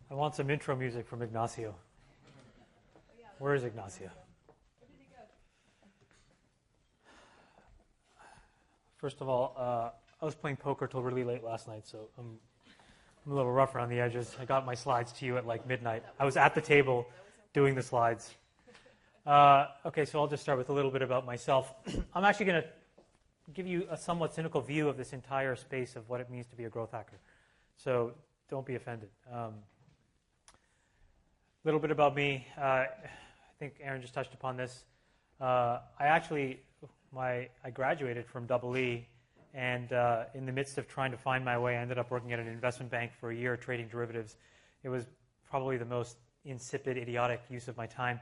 I want some intro music from Ignacio. Where is Ignacio? First of all, I was playing poker till really late last night, so I'm a little rough around the edges. I got my slides to you at like midnight. I was at the table doing the slides. Okay, so I'll just start with a little bit about myself. I'm actually going to give you a somewhat cynical view of this entire space of what it means to be a growth hacker. So don't be offended. A little bit about me. I think Aaron just touched upon this. I graduated from EE, and in the midst of trying to find my way, I ended up working at an investment bank for a year trading derivatives. It was probably the most insipid, idiotic use of my time.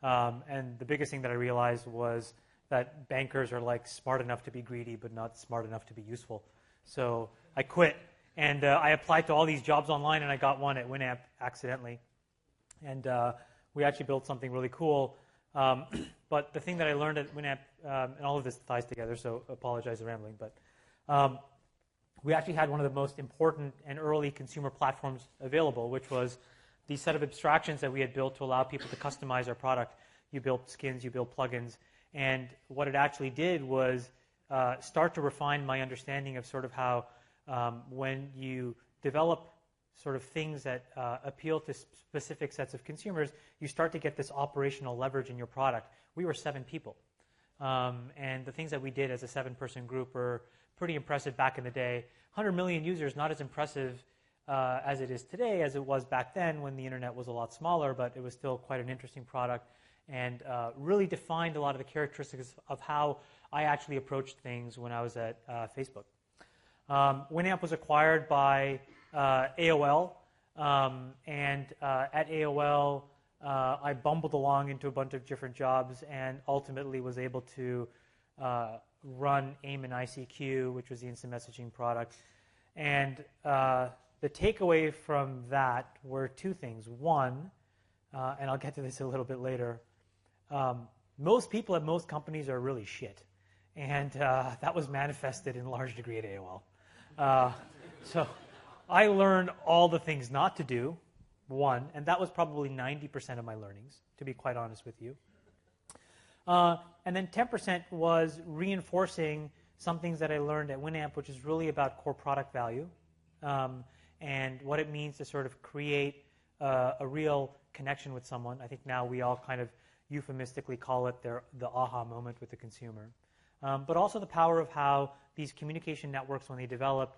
And the biggest thing that I realized was that bankers are like smart enough to be greedy, but not smart enough to be useful. So I quit, and I applied to all these jobs online, and I got one at Winamp accidentally. And we actually built something really cool. But the thing that I learned at Winamp, and all of this ties together, so apologize for rambling, but we actually had one of the most important and early consumer platforms available, which was the set of abstractions that we had built to allow people to customize our product. You built skins, you built plugins, and what it actually did was start to refine my understanding of sort of how when you develop sort of things that appeal to specific sets of consumers, you start to get this operational leverage in your product. We were 7 people. And the things that we did as a 7-person group were pretty impressive back in the day. 100 million users, not as impressive as it is today as it was back then when the internet was a lot smaller, but it was still quite an interesting product and really defined a lot of the characteristics of how I actually approached things when I was at Facebook. Winamp was acquired by AOL, and at AOL, I bumbled along into a bunch of different jobs and ultimately was able to run AIM and ICQ, which was the instant messaging product. And the takeaway from that were 2 things. One, and I'll get to this a little bit later, most people at most companies are really shit. And that was manifested in large degree at AOL. So I learned all the things not to do, one, and that was probably 90% of my learnings, to be quite honest with you. And then 10% was reinforcing some things that I learned at Winamp, which is really about core product value and what it means to sort of create a real connection with someone. I think now we all kind of euphemistically call it the aha moment with the consumer. But also the power of how these communication networks, when they develop,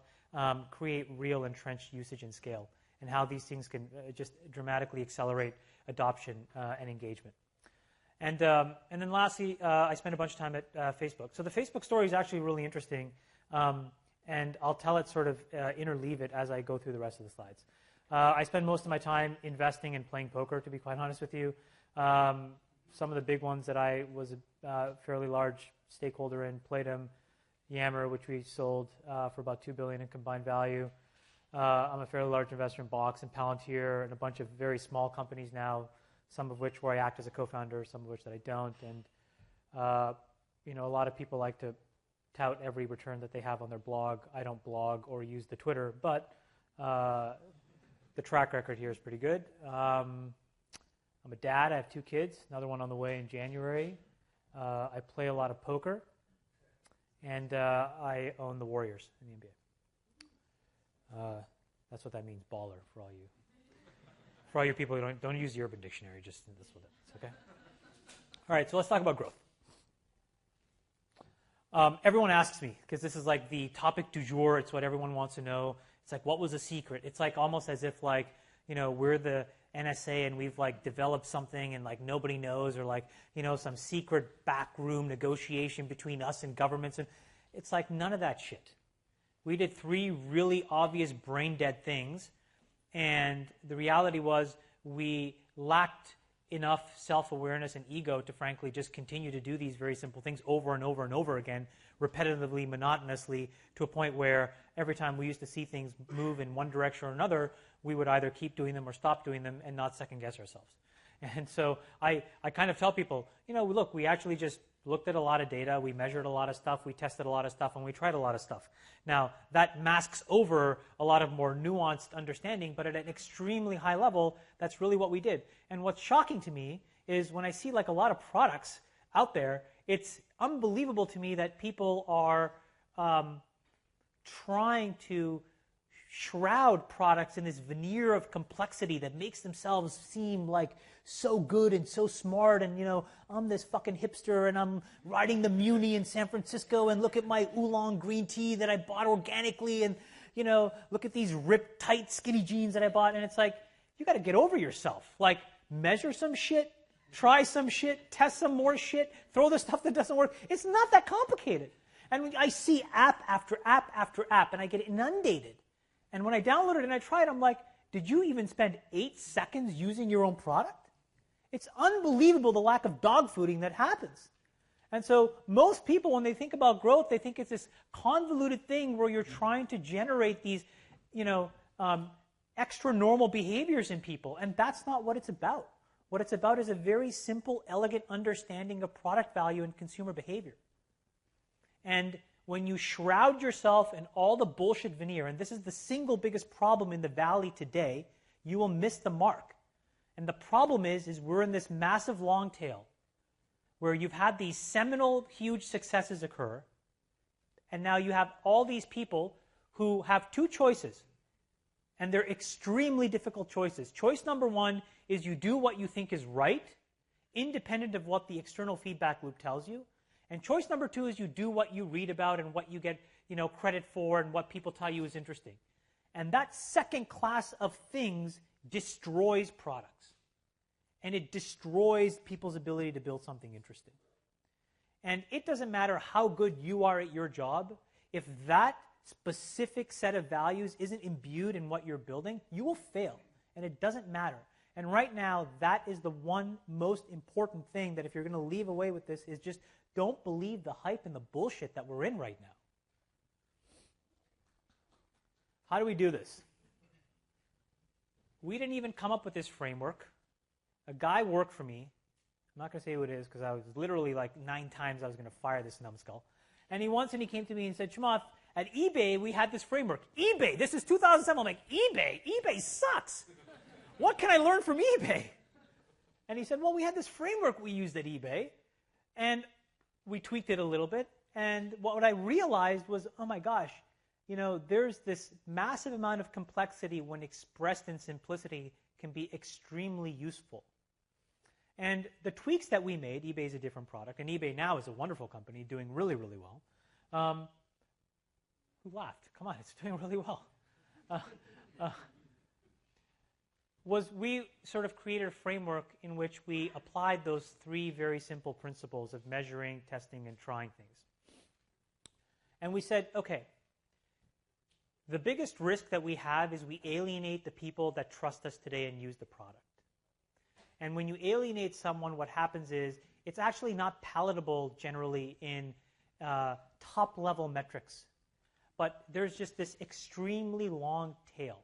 create real entrenched usage and scale, and how these things can just dramatically accelerate adoption and engagement. And then lastly, I spent a bunch of time at Facebook. So the Facebook story is actually really interesting, and I'll tell it sort of interleave it as I go through the rest of the slides. I spend most of my time investing and playing poker, to be quite honest with you. Some of the big ones that I was a fairly large stakeholder in, Playdom, Yammer, which we sold for about $2 billion in combined value. I'm a fairly large investor in Box and Palantir and a bunch of very small companies now, some of which where I act as a co-founder, some of which that I don't. And a lot of people like to tout every return that they have on their blog. I don't blog or use the Twitter, but the track record here is pretty good. I'm a dad. I have 2 kids, another one on the way in January. I play a lot of poker. And I own the Warriors in the NBA. That's what that means, baller, for all you people who don't use the Urban Dictionary, just this with it. It's okay? All right, so let's talk about growth. Everyone asks me, because this is like the topic du jour, it's what everyone wants to know. It's like, what was the secret? It's like almost as if like, we're the NSA and we've like developed something and like nobody knows, or like, some secret backroom negotiation between us and governments. And it's like none of that shit. We did 3 really obvious brain dead things, and the reality was we lacked enough self-awareness and ego to frankly just continue to do these very simple things over and over and over again, repetitively, monotonously, to a point where every time we used to see things move in one direction or another, we would either keep doing them or stop doing them and not second-guess ourselves. And so I kind of tell people, look, we actually just looked at a lot of data, we measured a lot of stuff, we tested a lot of stuff, and we tried a lot of stuff. Now, that masks over a lot of more nuanced understanding, but at an extremely high level, that's really what we did. And what's shocking to me is when I see like a lot of products out there, it's unbelievable to me that people are trying to shroud products in this veneer of complexity that makes themselves seem like so good and so smart, and I'm this fucking hipster and I'm riding the Muni in San Francisco, and look at my oolong green tea that I bought organically, and look at these ripped tight skinny jeans that I bought. And it's like, you got to get over yourself. Like, measure some shit, try some shit, test some more shit, throw the stuff that doesn't work. It's not that complicated. And I see app after app after app, and I get inundated. And when I download it and I try it, I'm like, did you even spend 8 seconds using your own product? It's unbelievable the lack of dogfooding that happens. And so most people, when they think about growth, they think it's this convoluted thing where you're trying to generate these, extra normal behaviors in people. And that's not what it's about. What it's about is a very simple, elegant understanding of product value and consumer behavior. And when you shroud yourself in all the bullshit veneer, and this is the single biggest problem in the Valley today, you will miss the mark. And the problem is we're in this massive long tail where you've had these seminal, huge successes occur, and now you have all these people who have two choices, and they're extremely difficult choices. Choice number one is you do what you think is right, independent of what the external feedback loop tells you. And choice number two is you do what you read about and what you get, credit for and what people tell you is interesting. And that second class of things destroys products. And it destroys people's ability to build something interesting. And it doesn't matter how good you are at your job, if that specific set of values isn't imbued in what you're building, you will fail. And it doesn't matter. And right now, that is the one most important thing that if you're going to leave away with this is just don't believe the hype and the bullshit that we're in right now. How do we do this? We didn't even come up with this framework. A guy worked for me. I'm not going to say who it is because I was literally like 9 times I was going to fire this numbskull. And he came to me and said, Chamath, at eBay, we had this framework. eBay, this is 2007. I'm like, eBay sucks. What can I learn from eBay? And he said, well, we had this framework we used at eBay, and we tweaked it a little bit. And what I realized was, oh my gosh, there's this massive amount of complexity when expressed in simplicity can be extremely useful. And the tweaks that we made, eBay is a different product, and eBay now is a wonderful company doing really, really well. Who laughed? Come on, it's doing really well. Was we sort of created a framework in which we applied those 3 very simple principles of measuring, testing, and trying things. And we said, okay, the biggest risk that we have is we alienate the people that trust us today and use the product. And when you alienate someone, what happens is it's actually not palatable generally in top-level metrics. But there's just this extremely long tail.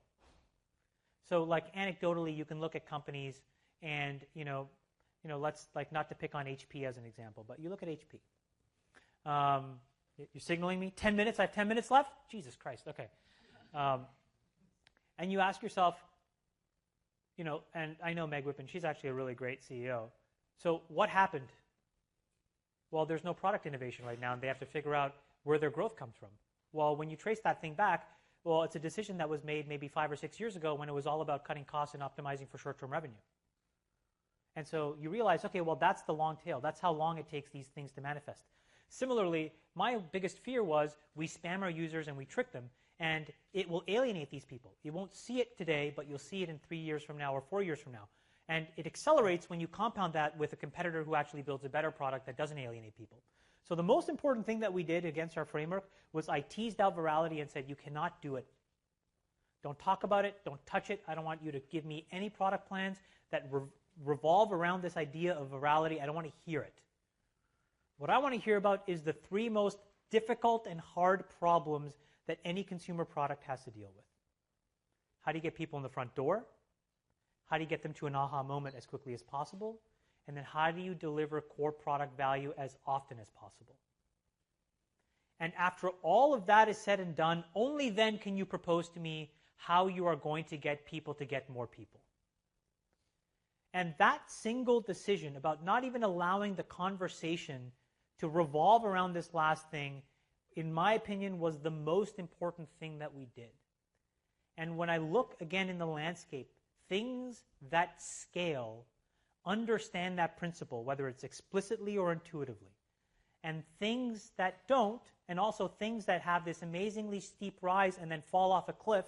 So, like anecdotally, you can look at companies, and let's not to pick on HP as an example, but you look at HP. You're signaling me 10 minutes. I have 10 minutes left. Jesus Christ. Okay. And you ask yourself, and I know Meg Whippen. She's actually a really great CEO. So what happened? Well, there's no product innovation right now, and they have to figure out where their growth comes from. Well, when you trace that thing back, well, it's a decision that was made maybe 5 or 6 years ago when it was all about cutting costs and optimizing for short-term revenue. And so you realize, okay, well, that's the long tail. That's how long it takes these things to manifest. Similarly, my biggest fear was we spam our users and we trick them, and it will alienate these people. You won't see it today, but you'll see it in 3 years from now or 4 years from now. And it accelerates when you compound that with a competitor who actually builds a better product that doesn't alienate people. So the most important thing that we did against our framework was I teased out virality and said, you cannot do it. Don't talk about it. Don't touch it. I don't want you to give me any product plans that revolve around this idea of virality. I don't want to hear it. What I want to hear about is the 3 most difficult and hard problems that any consumer product has to deal with. How do you get people in the front door? How do you get them to an aha moment as quickly as possible? And then how do you deliver core product value as often as possible? And after all of that is said and done, only then can you propose to me how you are going to get people to get more people. And that single decision about not even allowing the conversation to revolve around this last thing, in my opinion, was the most important thing that we did. And when I look again in the landscape, things that scale understand that principle, whether it's explicitly or intuitively. And things that don't, and also things that have this amazingly steep rise and then fall off a cliff,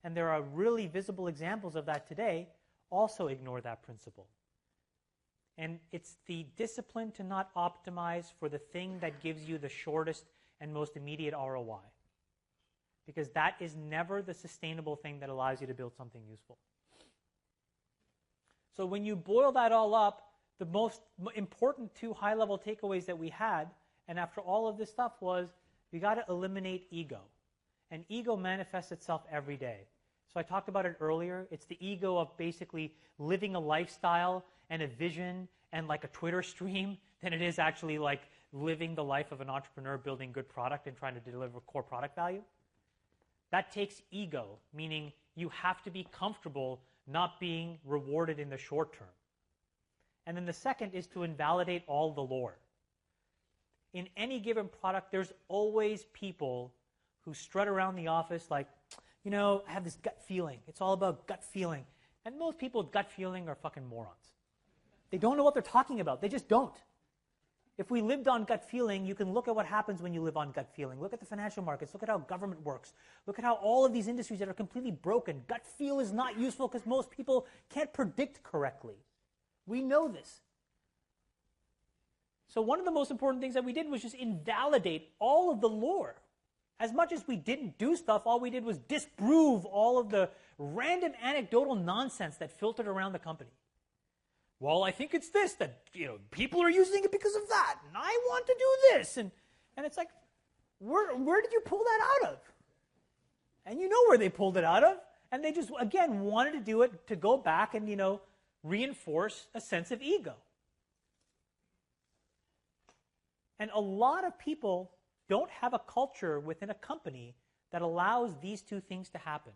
and there are really visible examples of that today, also ignore that principle. And it's the discipline to not optimize for the thing that gives you the shortest and most immediate ROI. Because that is never the sustainable thing that allows you to build something useful. So when you boil that all up, the most important two high-level takeaways that we had, and after all of this stuff, was we got to eliminate ego. And ego manifests itself every day. So I talked about it earlier. It's the ego of basically living a lifestyle and a vision and like a Twitter stream than it is actually like living the life of an entrepreneur, building good product and trying to deliver core product value. That takes ego, meaning you have to be comfortable not being rewarded in the short term. And then the second is to invalidate all the lore. In any given product, there's always people who strut around the office like, you know, I have this gut feeling. It's all about gut feeling. And most people with gut feeling are fucking morons. They don't know what they're talking about. They just don't. If we lived on gut feeling, you can look at what happens when you live on gut feeling. Look at the financial markets. Look at how government works. Look at how all of these industries that are completely broken. Gut feel is not useful because most people can't predict correctly. We know this. So one of the most important things that we did was just invalidate all of the lore. As much as we didn't do stuff, all we did was disprove all of the random anecdotal nonsense that filtered around the company. Well, I think it's this, that people are using it because of that, and I want to do this. And it's like, where did you pull that out of? And you know where they pulled it out of. And they just, again, wanted to do it to go back and, reinforce a sense of ego. And a lot of people don't have a culture within a company that allows these two things to happen.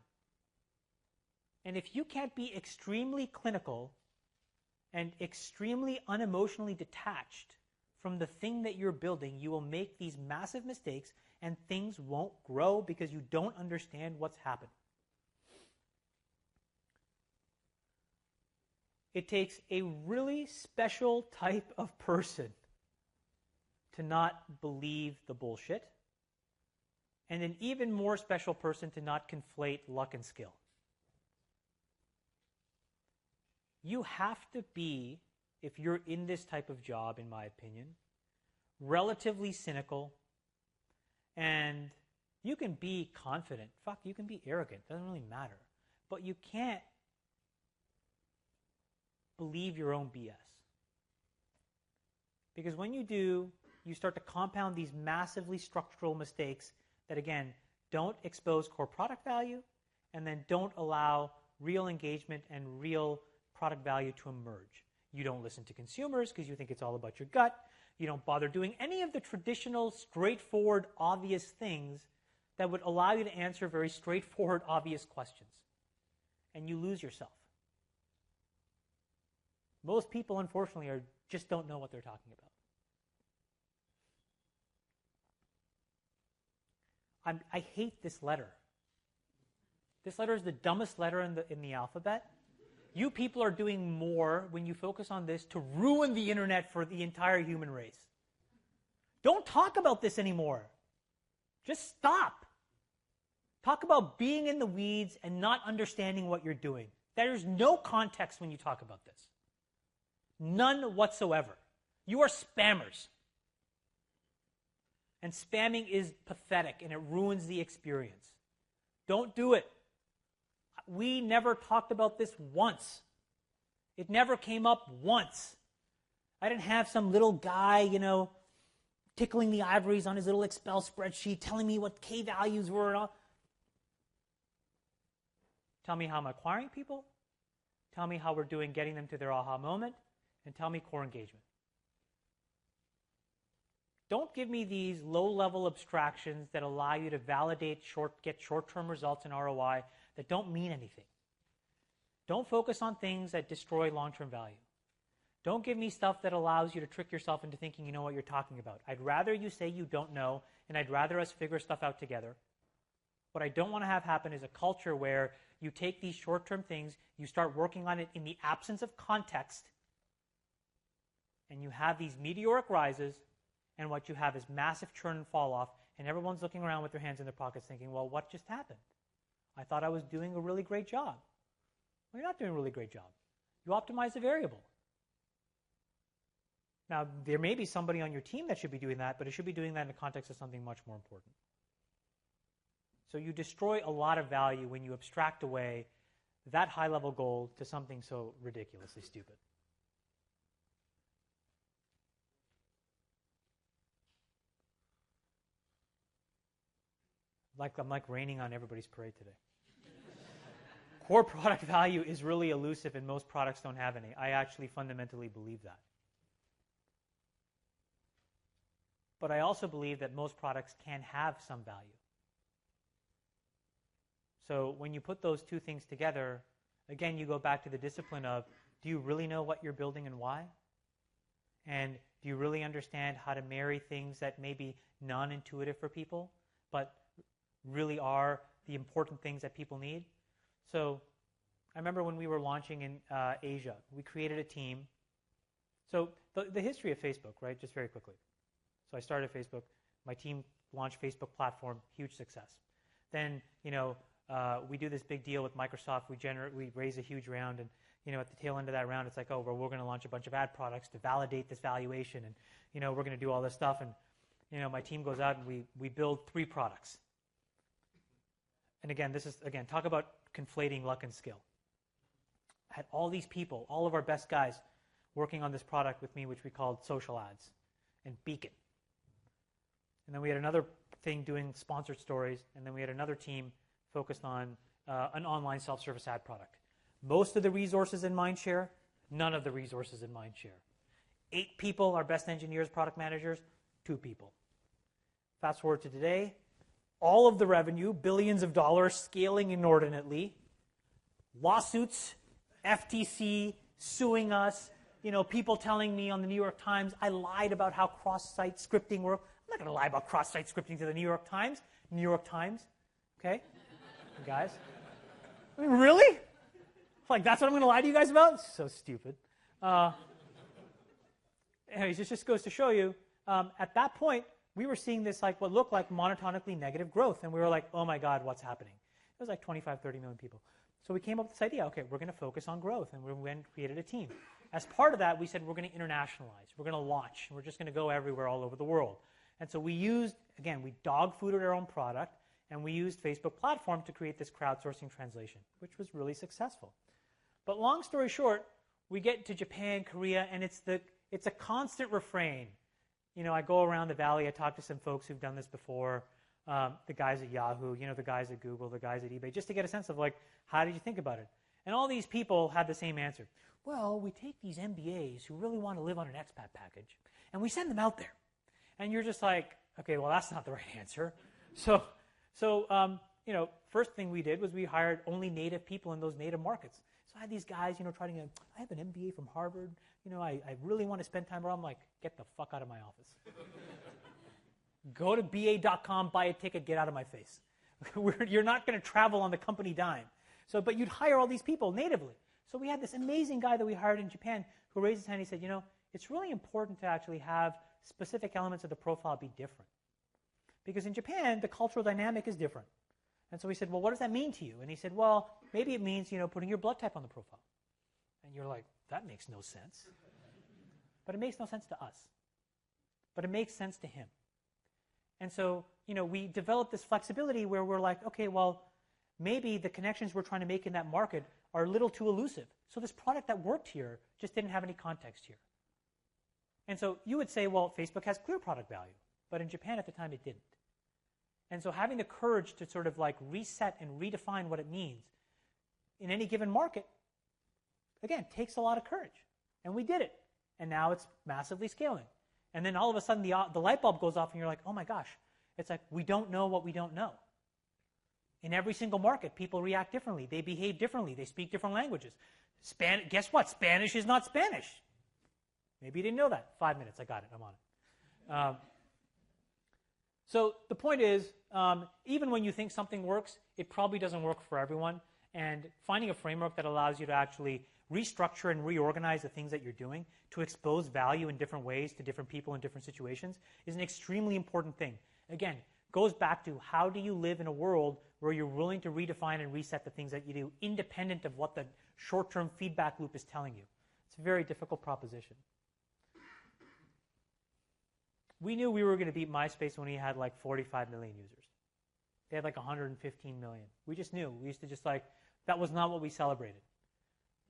And if you can't be extremely clinical and extremely unemotionally detached from the thing that you're building, you will make these massive mistakes and things won't grow because you don't understand what's happening. It takes a really special type of person to not believe the bullshit, and an even more special person to not conflate luck and skill. You have to be, if you're in this type of job, in my opinion, relatively cynical, and you can be confident. Fuck, you can be arrogant. Doesn't really matter. But you can't believe your own BS. Because when you do, you start to compound these massively structural mistakes that, again, don't expose core product value and then don't allow real engagement and real product value to emerge. You don't listen to consumers because you think it's all about your gut. You don't bother doing any of the traditional, straightforward, obvious things that would allow you to answer very straightforward, obvious questions. And you lose yourself. Most people, unfortunately, just don't know what they're talking about. I hate this letter. This letter is the dumbest letter in the alphabet. You people are doing more when you focus on this to ruin the internet for the entire human race. Don't talk about this anymore. Just stop. Talk about being in the weeds and not understanding what you're doing. There's no context when you talk about this. None whatsoever. You are spammers. And spamming is pathetic and it ruins the experience. Don't do it. We never talked about this once. It never came up once. I didn't have some little guy, tickling the ivories on his little Excel spreadsheet, telling me what K values were. Tell me how I'm acquiring people. tell me how we're doing getting them to their aha moment, and tell me core engagement. Don't give me these low-level abstractions that allow you to validate, get short-term results in ROI that don't mean anything. Don't focus on things that destroy long-term value. Don't give me stuff that allows you to trick yourself into thinking you know what you're talking about. I'd rather you say you don't know, and I'd rather us figure stuff out together. What I don't want to have happen is a culture where you take these short-term things, you start working on it in the absence of context, and you have these meteoric rises, and what you have is massive churn and fall off, and everyone's looking around with their hands in their pockets thinking, well, what just happened? I thought I was doing a really great job. Well, you're not doing a really great job. You optimize a variable. Now, there may be somebody on your team that should be doing that, but it should be doing that in the context of something much more important. So you destroy a lot of value when you abstract away that high-level goal to something so ridiculously stupid. I'm like raining on everybody's parade today. Core product value is really elusive, and most products don't have any. I actually fundamentally believe that. But I also believe that most products can have some value. So when you put those two things together, again, you go back to the discipline of, do you really know what you're building and why? And do you really understand how to marry things that may be non-intuitive for people, but really are the important things that people need? So I remember when we were launching in Asia, we created a team. So the history of Facebook, right, just very quickly. So I started Facebook. My team launched Facebook platform, huge success. Then, we do this big deal with Microsoft. We raise a huge round, and at the tail end of that round, it's like, oh, well, we're going to launch a bunch of ad products to validate this valuation, and we're going to do all this stuff. And my team goes out and we build 3 products. And again, talk about conflating luck and skill. I had all these people, all of our best guys, working on this product with me, which we called social ads and Beacon. And then we had another thing doing sponsored stories, and then we had another team focused on an online self-service ad product. Most of the resources in Mindshare, none of the resources in Mindshare. 8 people, our best engineers, product managers, 2 people. Fast forward to today, all of the revenue, billions of dollars, scaling inordinately, lawsuits, FTC suing us, people telling me on the New York Times I lied about how cross-site scripting worked. I'm not going to lie about cross-site scripting to the New York Times. New York Times, okay? You guys? I mean, really? Like, that's what I'm going to lie to you guys about? So stupid. Anyways, this just goes to show you, at that point, we were seeing this like what looked like monotonically negative growth, and we were like, oh my God, what's happening? It was like 25, 30 million people. So we came up with this idea, okay, we're going to focus on growth, and we went and created a team. As part of that, we said we're going to internationalize. We're going to launch. And we're just going to go everywhere all over the world. And so we used, again, we dog-fooded our own product, and we used Facebook platform to create this crowdsourcing translation, which was really successful. But long story short, we get to Japan, Korea, and it's a constant refrain. I go around the valley, I talk to some folks who've done this before, the guys at Yahoo, the guys at Google, the guys at eBay, just to get a sense of, like, how did you think about it? And all these people had the same answer. Well, we take these MBAs who really want to live on an expat package, and we send them out there. And you're just like, okay, well, that's not the right answer. So first thing we did was we hired only native people in those native markets. So I had these guys, trying to, I have an MBA from Harvard. I really want to spend time around. I'm like, get the fuck out of my office. Go to ba.com, buy a ticket, get out of my face. You're not going to travel on the company dime. But you'd hire all these people natively. So we had this amazing guy that we hired in Japan who raised his hand and he said, it's really important to actually have specific elements of the profile be different. Because in Japan, the cultural dynamic is different. And so we said, well, what does that mean to you? And he said, well, maybe it means, putting your blood type on the profile. And you're like, that makes no sense. But it makes no sense to us. But it makes sense to him. And so, we developed this flexibility where we're like, okay, well, maybe the connections we're trying to make in that market are a little too elusive. So this product that worked here just didn't have any context here. And so you would say, well, Facebook has clear product value. But in Japan at the time, it didn't. And so having the courage to sort of like reset and redefine what it means in any given market, again, takes a lot of courage. And we did it. And now it's massively scaling. And then all of a sudden the light bulb goes off and you're like, oh my gosh. It's like we don't know what we don't know. In every single market, people react differently. They behave differently. They speak different languages. Guess what? Spanish is not Spanish. Maybe you didn't know that. 5 minutes. I got it. I'm on it. So the point is, even when you think something works, it probably doesn't work for everyone. And finding a framework that allows you to actually restructure and reorganize the things that you're doing to expose value in different ways to different people in different situations is an extremely important thing. Again, goes back to how do you live in a world where you're willing to redefine and reset the things that you do independent of what the short-term feedback loop is telling you. It's a very difficult proposition. We knew we were going to beat MySpace when we had like 45 million users. They had like 115 million. We just knew. We used to just like, that was not what we celebrated.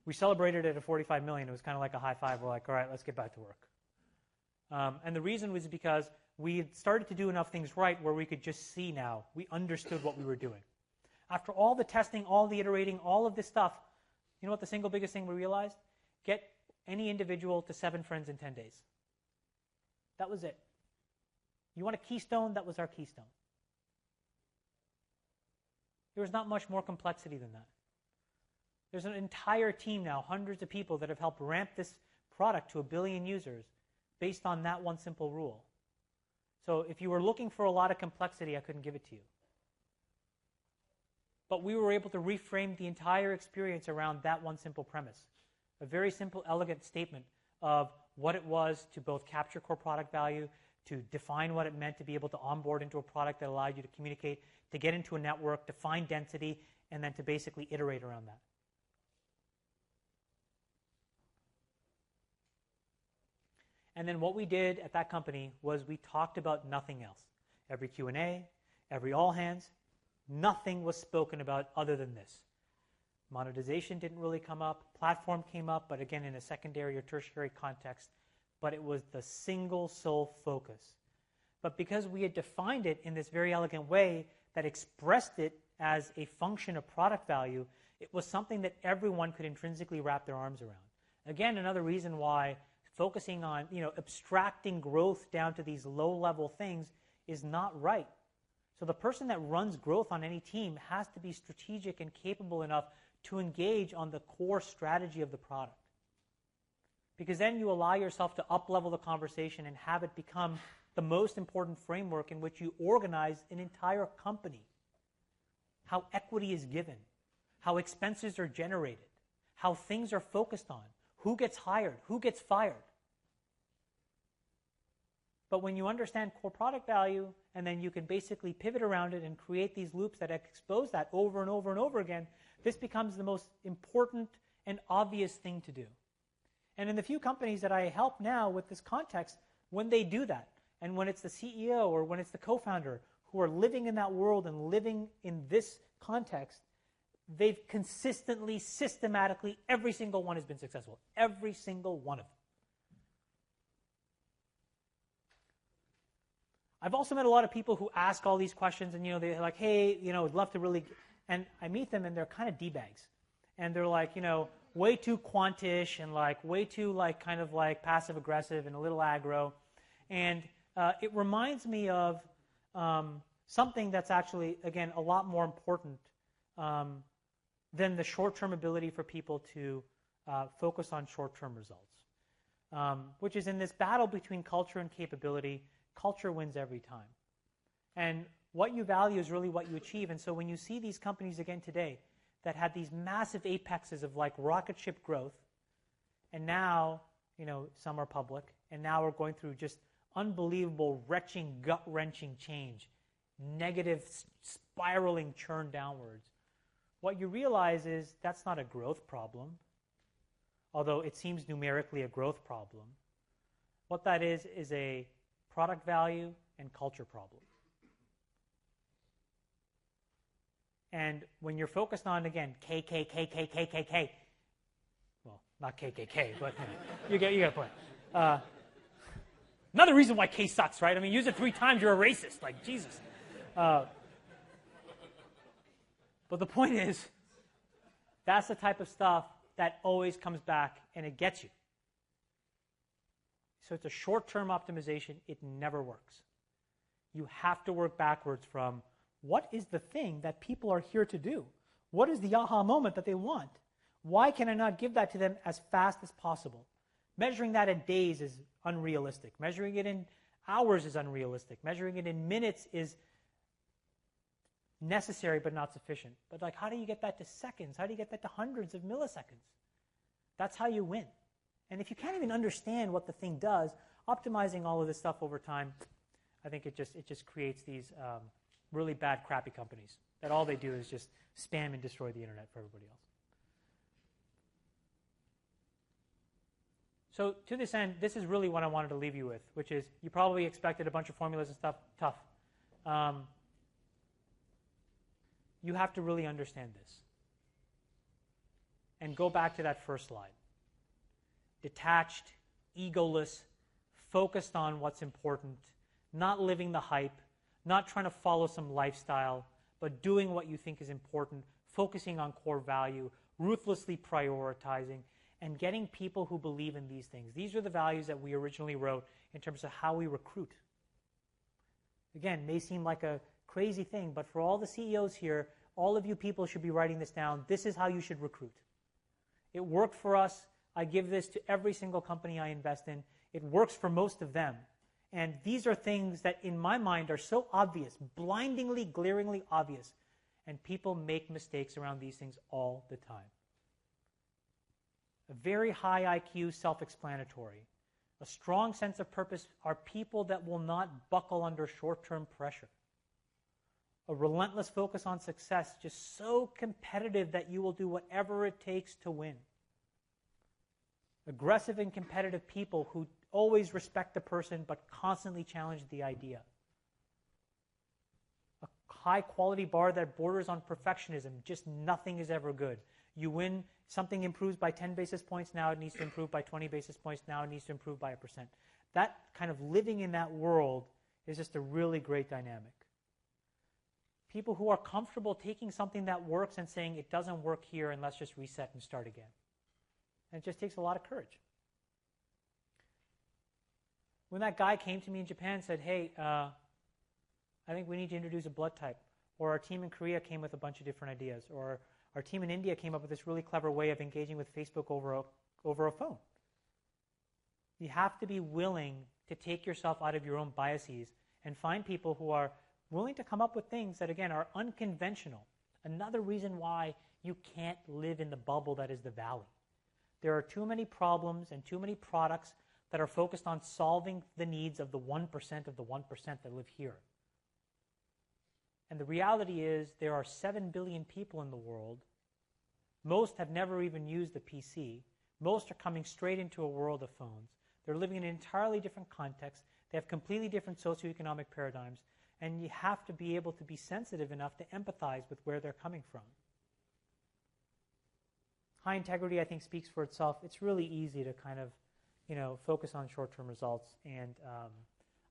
We celebrated it at 45 million. It was kind of like a high five. We're like, all right, let's get back to work. And the reason was because we had started to do enough things right where we could just see now. We understood what we were doing. After all the testing, all the iterating, all of this stuff, you know what the single biggest thing we realized? Get any individual to 7 friends in 10 days. That was it. You want a keystone? That was our keystone. There was not much more complexity than that. There's an entire team now, hundreds of people that have helped ramp this product to 1 billion users based on that one simple rule. So if you were looking for a lot of complexity, I couldn't give it to you. But we were able to reframe the entire experience around that one simple premise. A very simple, elegant statement of what it was to both capture core product value, to define what it meant to be able to onboard into a product that allowed you to communicate, to get into a network, to find density, and then to basically iterate around that. And then what we did at that company was we talked about nothing else. Every Q&A, every all hands, nothing was spoken about other than this. Monetization didn't really come up. Platform came up, but again in a secondary or tertiary context. But it was the single sole focus. But because we had defined it in this very elegant way that expressed it as a function of product value, it was something that everyone could intrinsically wrap their arms around. Again, another reason why focusing on, abstracting growth down to these low-level things is not right. So the person that runs growth on any team has to be strategic and capable enough to engage on the core strategy of the product. Because then you allow yourself to up-level the conversation and have it become the most important framework in which you organize an entire company. How equity is given, how expenses are generated, how things are focused on, who gets hired, who gets fired. But when you understand core product value, and then you can basically pivot around it and create these loops that expose that over and over and over again, this becomes the most important and obvious thing to do. And in the few companies that I help now with this context, when they do that, and when it's the CEO or when it's the co-founder who are living in that world and living in this context, they've consistently, systematically, every single one has been successful. Every single one of them. I've also met a lot of people who ask all these questions and, they're like, hey, I'd love to really, and I meet them and they're kind of D-bags. And they're like, way too quantish and like way too kind of passive aggressive and a little aggro. And it reminds me of something that's actually, again, a lot more important than the short-term ability for people to focus on short-term results, which is in this battle between culture and capability, culture wins every time. And what you value is really what you achieve. And so when you see these companies again today that had these massive apexes of rocket ship growth, and now, some are public, and now we're going through just unbelievable, retching, gut-wrenching change, negative, spiraling churn downwards. What you realize is that's not a growth problem, although it seems numerically a growth problem. What that is a product value and culture problem. And when you're focused on, again, K, well, not KKK, but you get a point. Another reason why K sucks, right? I mean, use it 3 times, you're a racist. Jesus. But the point is, that's the type of stuff that always comes back and it gets you. So it's a short-term optimization. It never works. You have to work backwards from what is the thing that people are here to do? What is the aha moment that they want? Why can I not give that to them as fast as possible? Measuring that in days is unrealistic. Measuring it in hours is unrealistic. Measuring it in minutes is necessary but not sufficient. But like, how do you get that to seconds? How do you get that to hundreds of milliseconds? That's how you win. And if you can't even understand what the thing does, optimizing all of this stuff over time, I think it just creates these really bad, crappy companies that all they do is just spam and destroy the internet for everybody else. So to this end, this is really what I wanted to leave you with, which is you probably expected a bunch of formulas and stuff. Tough. You have to really understand this. And go back to that first slide. Detached, egoless, focused on what's important, not living the hype, not trying to follow some lifestyle, but doing what you think is important, focusing on core value, ruthlessly prioritizing, and getting people who believe in these things. These are the values that we originally wrote in terms of how we recruit. Again, may seem like a crazy thing, but for all the CEOs here, all of you people should be writing this down. This is how you should recruit. It worked for us. I give this to every single company I invest in. It works for most of them. And these are things that, in my mind, are so obvious, blindingly, glaringly obvious. And people make mistakes around these things all the time. A very high IQ, self-explanatory. A strong sense of purpose are people that will not buckle under short-term pressure. A relentless focus on success, just so competitive that you will do whatever it takes to win. Aggressive and competitive people who always respect the person but constantly challenge the idea. A high-quality bar that borders on perfectionism, just nothing is ever good. You win, something improves by 10 basis points, now it needs to improve by 20 basis points, now it needs to improve by 1%. That kind of living in that world is just a really great dynamic. People who are comfortable taking something that works and saying it doesn't work here and let's just reset and start again. And it just takes a lot of courage. When that guy came to me in Japan and said, hey, I think we need to introduce a blood type, or our team in Korea came with a bunch of different ideas, or our team in India came up with this really clever way of engaging with Facebook over a phone. You have to be willing to take yourself out of your own biases and find people who are willing to come up with things that, again, are unconventional. Another reason why you can't live in the bubble that is the valley. There are too many problems and too many products that are focused on solving the needs of the 1% of the 1% that live here. And the reality is there are 7 billion people in the world. Most have never even used a PC. Most are coming straight into a world of phones. They're living in an entirely different context. They have completely different socioeconomic paradigms. And you have to be able to be sensitive enough to empathize with where they're coming from. High integrity, I think, speaks for itself. It's really easy to kind of, focus on short-term results. And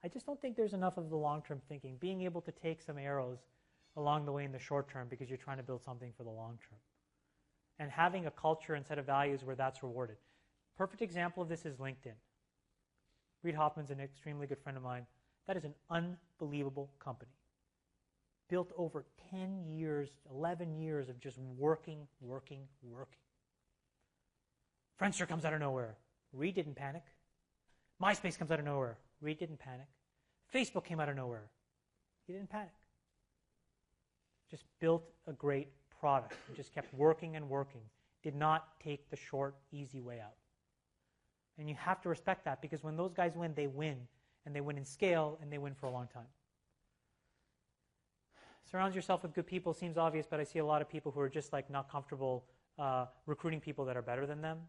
I just don't think there's enough of the long-term thinking. Being able to take some arrows along the way in the short term because you're trying to build something for the long term. And having a culture and set of values where that's rewarded. Perfect example of this is LinkedIn. Reid Hoffman's an extremely good friend of mine. That is an unbelievable company. Built over 10 years, 11 years of just working. Friendster comes out of nowhere. Reid didn't panic. MySpace comes out of nowhere. Reid didn't panic. Facebook came out of nowhere. He didn't panic. Just built a great product and just kept working and working. Did not take the short, easy way out. And you have to respect that because when those guys win, they win. And they win in scale, and they win for a long time. Surround yourself with good people seems obvious, but I see a lot of people who are just like not comfortable recruiting people that are better than them.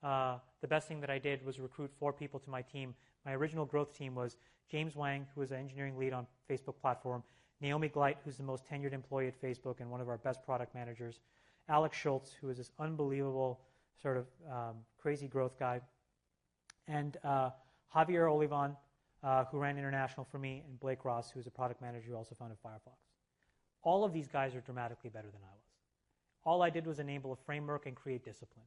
The best thing that I did was recruit 4 people to my team. My original growth team was James Wang, who was an engineering lead on Facebook platform, Naomi Gleit, who's the most tenured employee at Facebook and one of our best product managers, Alex Schultz, who is this unbelievable sort of crazy growth guy, and Javier Olivan, who ran international for me, and Blake Ross, who's a product manager who also founded Firefox. All of these guys are dramatically better than I was. All I did was enable a framework and create discipline.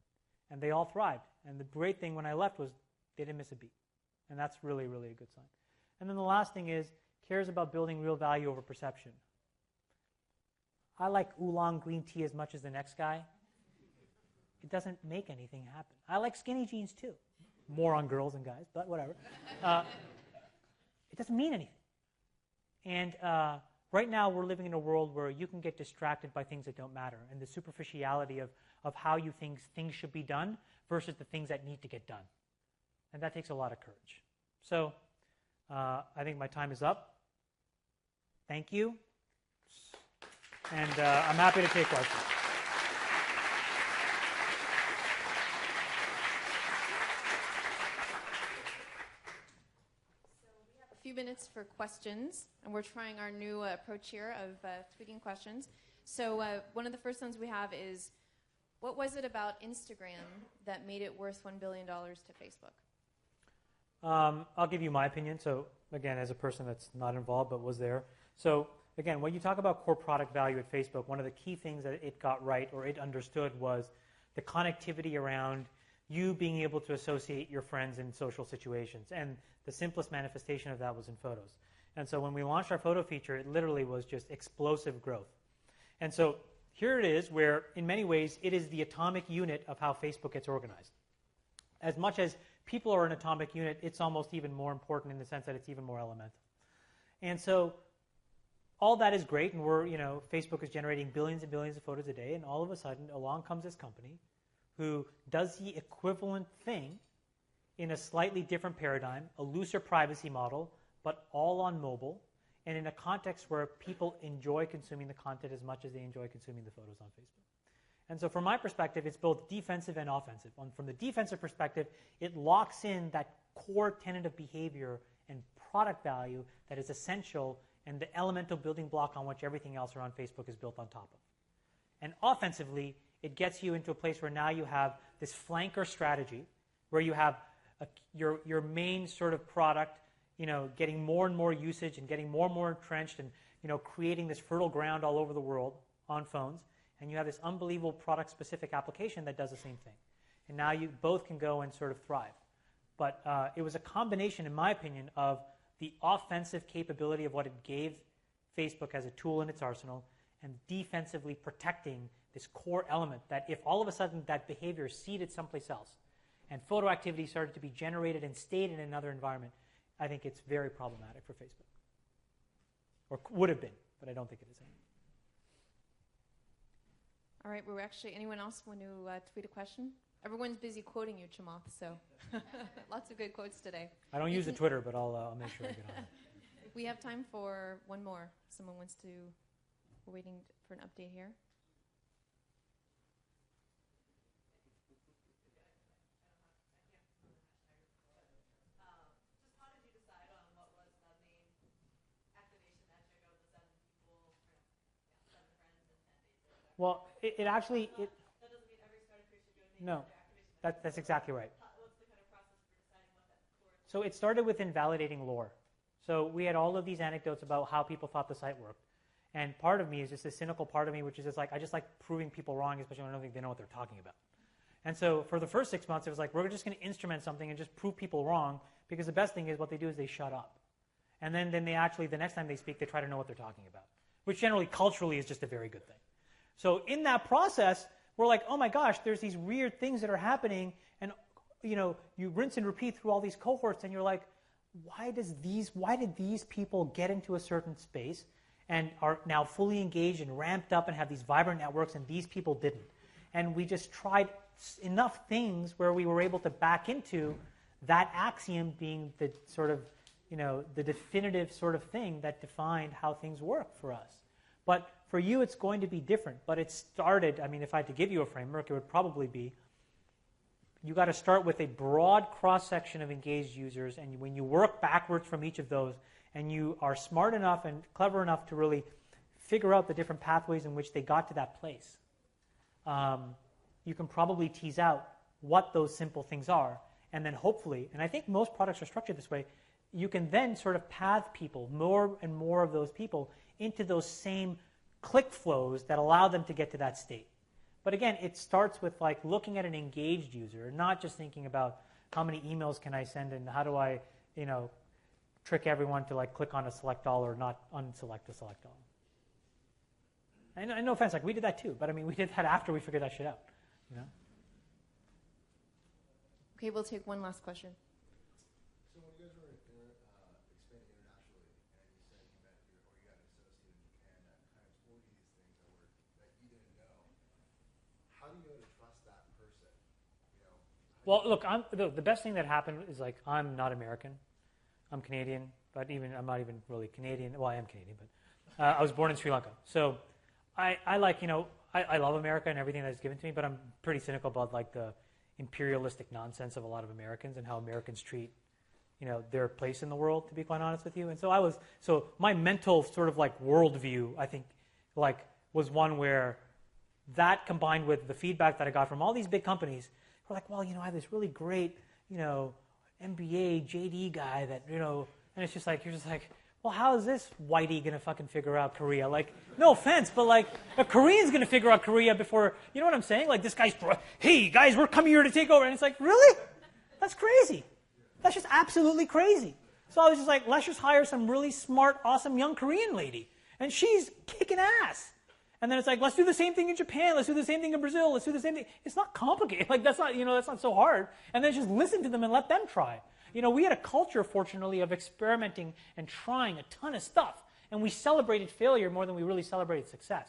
and they all thrived. And the great thing when I left was they didn't miss a beat. And that's really, really a good sign. And then the last thing is, cares about building real value over perception. I like oolong green tea as much as the next guy. It doesn't make anything happen. I like skinny jeans too. More on girls and guys, but whatever. It doesn't mean anything. And right now we're living in a world where you can get distracted by things that don't matter, and the superficiality of how you think things should be done versus the things that need to get done. And that takes a lot of courage. So I think my time is up. Thank you. And I'm happy to take questions. A few minutes for questions, and we're trying our new approach here of tweeting questions. So one of the first ones we have is, what was it about Instagram that made it worth $1 billion to Facebook? I'll give you my opinion. So again, as a person that's not involved but was there. So again, when you talk about core product value at Facebook, one of the key things that it got right, or it understood, was the connectivity around you being able to associate your friends in social situations. And the simplest manifestation of that was in photos. And so when we launched our photo feature, it literally was just explosive growth. And so here it is, where in many ways it is the atomic unit of how Facebook gets organized. As much as people are an atomic unit, it's almost even more important in the sense that it's even more elemental. And so all that is great, and Facebook is generating billions and billions of photos a day, and all of a sudden along comes this company who does the equivalent thing in a slightly different paradigm, a looser privacy model, but all on mobile, and in a context where people enjoy consuming the content as much as they enjoy consuming the photos on Facebook. And so from my perspective, it's both defensive and offensive. From the defensive perspective, it locks in that core tenet of behavior and product value that is essential and the elemental building block on which everything else around Facebook is built on top of. And offensively, it gets you into a place where now you have this flanker strategy where you have your main sort of product, getting more and more usage and getting more and more entrenched and, creating this fertile ground all over the world on phones. And you have this unbelievable product-specific application that does the same thing. And now you both can go and sort of thrive. But it was a combination, in my opinion, of the offensive capability of what it gave Facebook as a tool in its arsenal and defensively protecting this core element that if all of a sudden that behavior seeded someplace else and photo activity started to be generated and stayed in another environment, I think it's very problematic for Facebook. Or would have been, but I don't think it is anymore. All right, well, actually, anyone else want to tweet a question? Everyone's busy quoting you, Chamath, so lots of good quotes today. I don't use the Twitter, but I'll make sure I get on it. We have time for one more. Someone wants to, we're waiting for an update here. Just how did you decide on what was the main activation that triggered the 7 people, 7 friends in 10 days? Well, it actually... That doesn't mean every startup should go to No, that's exactly right. What's the kind of process for deciding what that core? So it started with Invalidating Lore. So we had all of these anecdotes about how people thought the site worked. And part of me is just a cynical part of me, which is just like, I just like proving people wrong, especially when I don't think they know what they're talking about. And so for the first 6 months, it was like, we're just going to instrument something and just prove people wrong, because the best thing is what they do is they shut up. And then they actually, the next time they speak, they try to know what they're talking about, which generally culturally is just a very good thing. So in that process, we're like, oh my gosh, there's these weird things that are happening, and you rinse and repeat through all these cohorts, and you're like, why did these people get into a certain space and are now fully engaged and ramped up and have these vibrant networks, and these people didn't? And we just tried enough things where we were able to back into that axiom being the sort of, the definitive sort of thing that defined how things work for us. But for you, it's going to be different. But it started, if I had to give you a framework, it would probably be, you got to start with a broad cross-section of engaged users, and when you work backwards from each of those, and you are smart enough and clever enough to really figure out the different pathways in which they got to that place, you can probably tease out what those simple things are, and then hopefully, and I think most products are structured this way, you can then sort of path people, more and more of those people, into those same click flows that allow them to get to that state. But again, it starts with like looking at an engaged user, not just thinking about how many emails can I send and how do I, trick everyone to like click on a select all or not unselect a select all. And no offense, like we did that too, but I mean we did that after we figured that shit out. Okay, we'll take one last question. So when you guys were expanding internationally, and you said you met or you had an associate in Japan that kind of told you these things that you didn't know, how do you know to trust that person? Well, look, the best thing that happened is like I'm not American, I'm Canadian, but I'm not even really Canadian. Well, I am Canadian, but I was born in Sri Lanka, so I like I love America and everything that's given to me, but I'm pretty cynical about like the imperialistic nonsense of a lot of Americans and how Americans treat their place in the world, to be quite honest with you. And so my mental sort of like worldview, I think, like was one where that combined with the feedback that I got from all these big companies were like, well, I have this really great, MBA, JD guy that, and it's just like, you're just like, well, how is this whitey going to fucking figure out Korea? Like, no offense, but like, a Korean's going to figure out Korea before, you know what I'm saying? Like, this guy's, hey, guys, we're coming here to take over. And it's like, really? That's crazy. That's just absolutely crazy. So I was just like, let's just hire some really smart, awesome young Korean lady. And she's kicking ass. And then it's like, let's do the same thing in Japan. Let's do the same thing in Brazil. Let's do the same thing. It's not complicated. Like, that's not so hard. And then just listen to them and let them try. We had a culture, fortunately, of experimenting and trying a ton of stuff. And we celebrated failure more than we really celebrated success.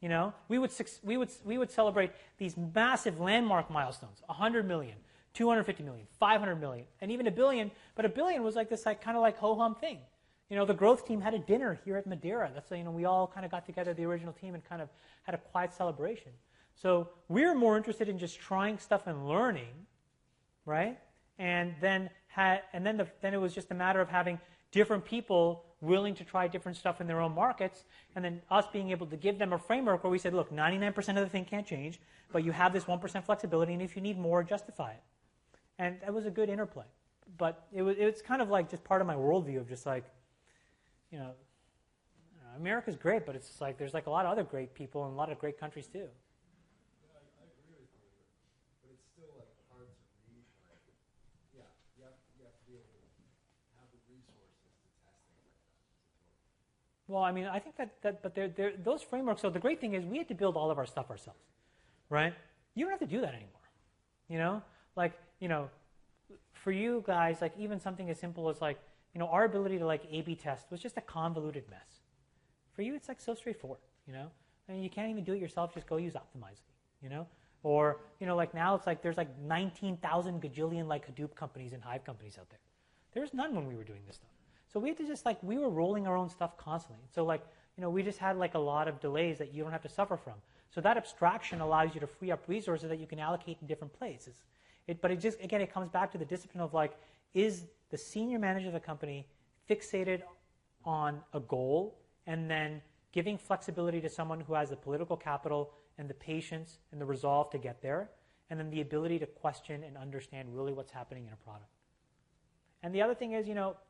We would celebrate these massive landmark milestones, 100 million, 250 million, 500 million, and even a billion. But a billion was like this kind of like ho-hum thing. The growth team had a dinner here at Madeira. That's we all kind of got together, the original team, and kind of had a quiet celebration. So we're more interested in just trying stuff and learning, right? And then it was just a matter of having different people willing to try different stuff in their own markets, and then us being able to give them a framework where we said, look, 99% of the thing can't change, but you have this 1% flexibility, and if you need more, justify it. And that was a good interplay. But it's kind of like just part of my worldview of just like, America's great, but it's just like there's like a lot of other great people and a lot of great countries too. Yeah, I agree with you, but it's still like hard to read. Like, you have to be able to have the resources to test things like that. Well, I mean, I think but those frameworks. So the great thing is we had to build all of our stuff ourselves, right? You don't have to do that anymore. For you guys, like even something as simple as like, our ability to like A/B test was just a convoluted mess. For you, it's like so straightforward, I mean, you can't even do it yourself. Just go use Optimizely, Or, like now it's like there's like 19,000 gajillion like Hadoop companies and Hive companies out there. There was none when we were doing this stuff. So we had to just like, we were rolling our own stuff constantly. So like, we just had like a lot of delays that you don't have to suffer from. So that abstraction allows you to free up resources that you can allocate in different places. But it just, again, it comes back to the discipline of like, is the senior manager of the company fixated on a goal and then giving flexibility to someone who has the political capital and the patience and the resolve to get there, and then the ability to question and understand really what's happening in a product. And the other thing is,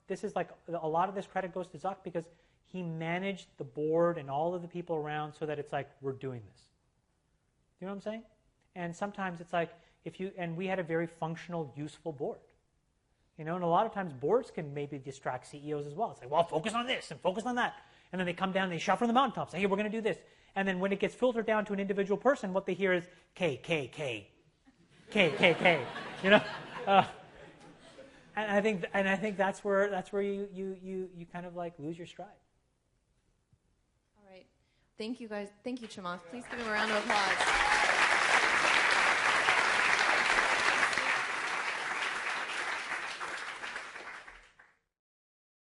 this is like, a lot of this credit goes to Zuck because he managed the board and all of the people around so that it's like, we're doing this. You know what I'm saying? And sometimes it's like, and we had a very functional, useful board. And a lot of times boards can maybe distract CEOs as well. It's like, well, focus on this and focus on that. And then they come down and they shout from the mountaintops, hey, we're going to do this. And then when it gets filtered down to an individual person, what they hear is K, K, K, K, K, K. And I think that's where you kind of like lose your stride. All right. Thank you guys. Thank you, Chamath. Please give him a round of applause.